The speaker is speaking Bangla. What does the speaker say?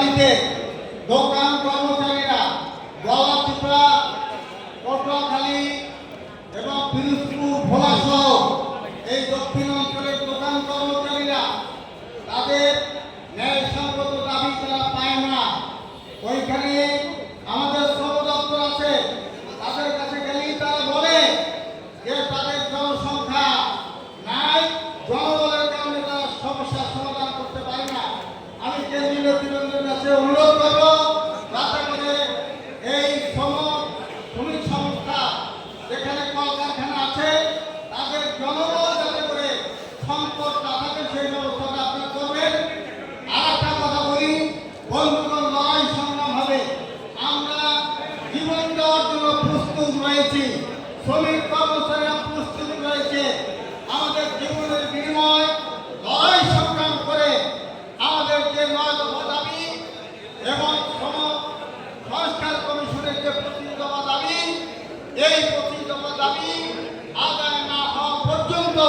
দাবিতে দোকান কর্মচারীরা গলাচিপা, পটুয়াখালী এবং পিরোজপুর, ভোলা সহ এই দক্ষিণ অঞ্চলের দোকান কর্মচারীরা তাদের ন্যায়সঙ্গত দাবি তারা পায় না। ওইখানে আমাদের শ্রম দপ্তর আছে, তাদের কাছে গেলেই তারা বলে যে তাদের জনসংখ্যা নাই, জনবলের কারণে তারা সমস্যার সমাধান করতে পারে না। আমি কেন্দ্রীয় নেতৃবৃন্দের কাছে অনুরোধ করব, যাতে করে এই শ্রমিক সংস্থা যেখানে কলকারখানা আছে তাদের জনবল যাতে করে সংকট না থাকে সেই ব্যবস্থাটা আপনি করবেন। আর একটা কথা বলি, বন্ধুগণ, লড়াই সংগ্রাম হবে, আমরা জীবন দেওয়ার জন্য প্রস্তুত রয়েছি, শ্রমিক কর্মচারীরা প্রস্তুত রয়েছে। আমাদের জীবনের বিনিময় লড়াই সংগ্রাম করে আমাদের যে 9 দফা দাবি এবং সংস্কার কমিশনের যে 25 দফা দাবি, এই 25 দফা দাবি আদায় না হওয়া পর্যন্ত